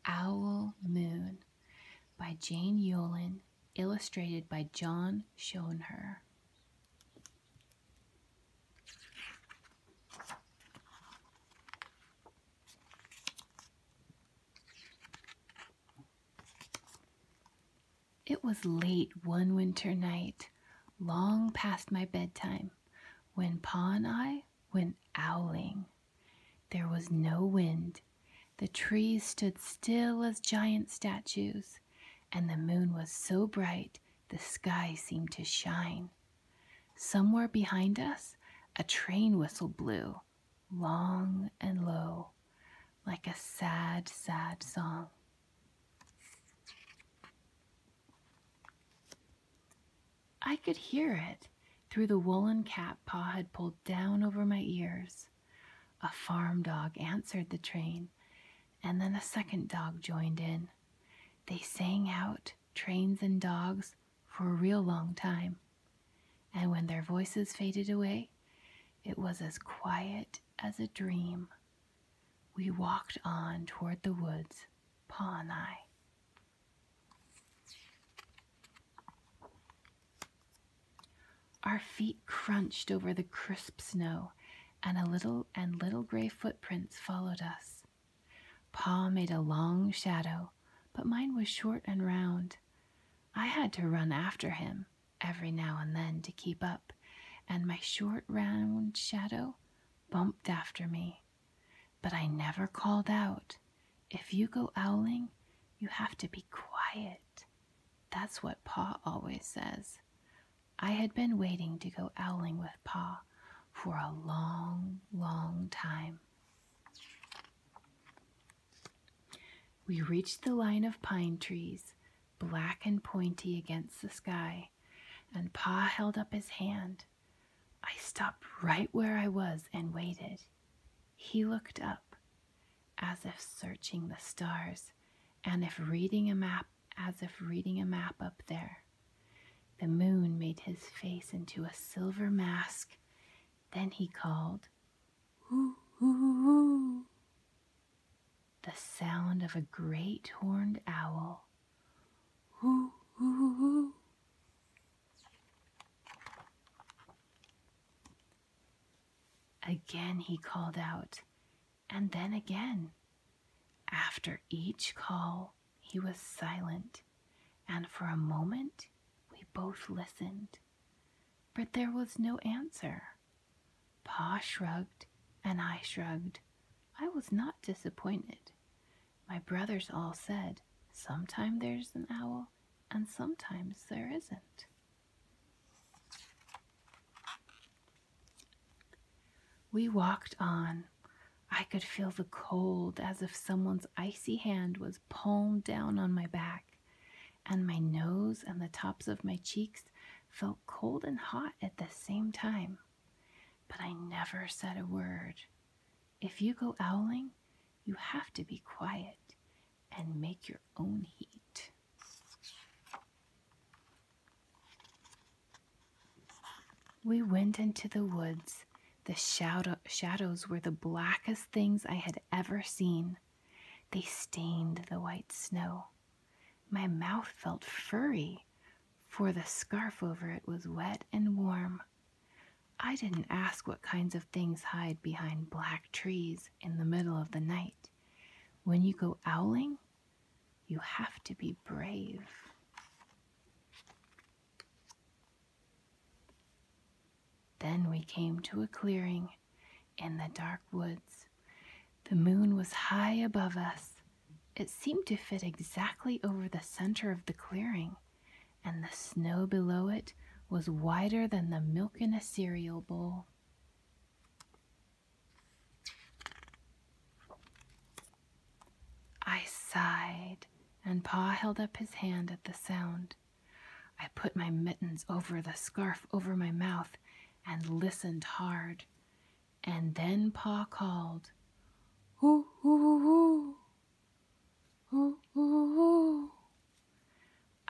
Owl Moon by Jane Yolen, illustrated by John Schoenherr. It was late one winter night, long past my bedtime, when Pa and I went owling. There was no wind. The trees stood still as giant statues, and the moon was so bright the sky seemed to shine. Somewhere behind us, a train whistle blew, long and low, like a sad, sad song. I could hear it through the woolen cap Pa had pulled down over my ears. A farm dog answered the train, and then a second dog joined in. They sang out, trains and dogs, for a real long time. And when their voices faded away, it was as quiet as a dream. We walked on toward the woods, Pa and I. Our feet crunched over the crisp snow, and little gray footprints followed us. Pa made a long shadow, but mine was short and round. I had to run after him every now and then to keep up, and my short, round shadow bumped after me. But I never called out. If you go owling, you have to be quiet. That's what Pa always says. I had been waiting to go owling with Pa for a long, long time. We reached the line of pine trees, black and pointy against the sky, and Pa held up his hand. I stopped right where I was and waited. He looked up, as if searching the stars, and as if reading a map up there. The moon made his face into a silver mask. Then he called, "Hoo, hoo, hoo," the sound of a great horned owl. "Hoo, hoo, hoo." Again he called out, and then again. After each call, he was silent, and for a moment we both listened. But there was no answer. Pa shrugged, and I shrugged. I was not disappointed. My brothers all said, "Sometime there's an owl, and sometimes there isn't." We walked on. I could feel the cold as if someone's icy hand was palmed down on my back, and my nose and the tops of my cheeks felt cold and hot at the same time. But I never said a word. If you go owling, you have to be quiet and make your own heat. We went into the woods. The shadows were the blackest things I had ever seen. They stained the white snow. My mouth felt furry, for the scarf over it was wet and warm. I didn't ask what kinds of things hide behind black trees in the middle of the night. When you go owling, you have to be brave. Then we came to a clearing in the dark woods. The moon was high above us. It seemed to fit exactly over the center of the clearing, and the snow below it was wider than the milk in a cereal bowl. I sighed, and Pa held up his hand at the sound. I put my mittens over the scarf over my mouth and listened hard. And then Pa called, "Hoo, hoo, hoo, hoo, hoo, hoo."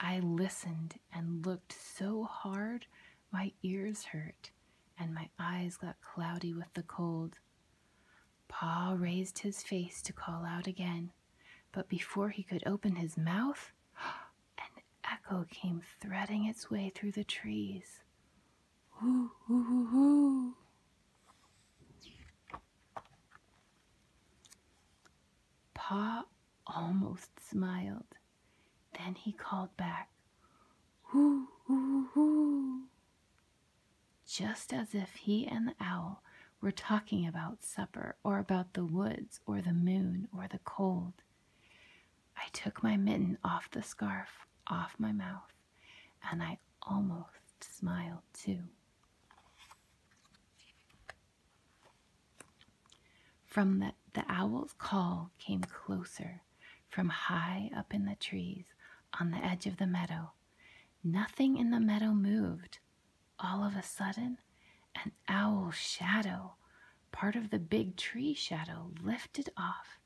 I listened and looked so hard my ears hurt and my eyes got cloudy with the cold. Pa raised his face to call out again, But before he could open his mouth, an echo came threading its way through the trees. Hoo, hoo, hoo, hoo. Pa almost smiled. Then he called back, hoo, hoo, hoo, just as if he and the owl were talking about supper or about the woods or the moon or the cold. I took my mitten off the scarf, off my mouth, and I almost smiled too. From the owl's call came closer from high up in the trees on the edge of the meadow. Nothing in the meadow moved. All of a sudden, an owl shadow, part of the big tree shadow, lifted off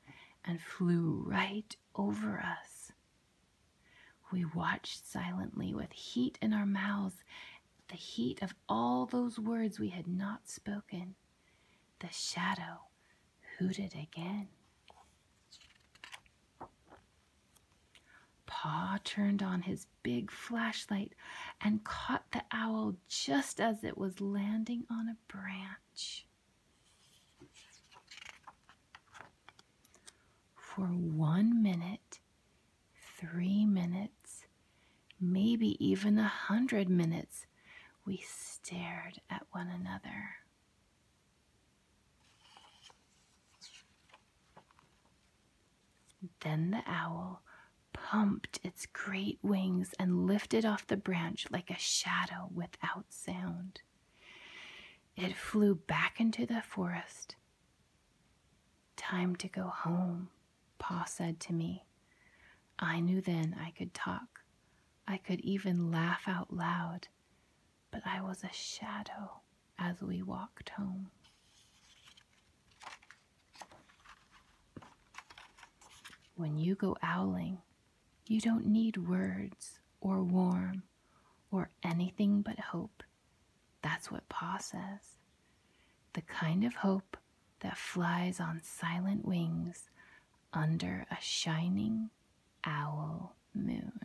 and flew right over us. We watched silently with heat in our mouths, the heat of all those words we had not spoken. The shadow hooted again. Pa turned on his big flashlight and caught the owl just as it was landing on a branch. For 1 minute, 3 minutes, maybe even 100 minutes, we stared at one another. Then the owl pumped its great wings and lifted off the branch like a shadow without sound. It flew back into the forest. Time to go home, Pa said to me. I knew then I could talk. I could even laugh out loud, but I was a shadow as we walked home. When you go owling, you don't need words or warm or anything but hope. That's what Pa says. The kind of hope that flies on silent wings under a shining owl moon.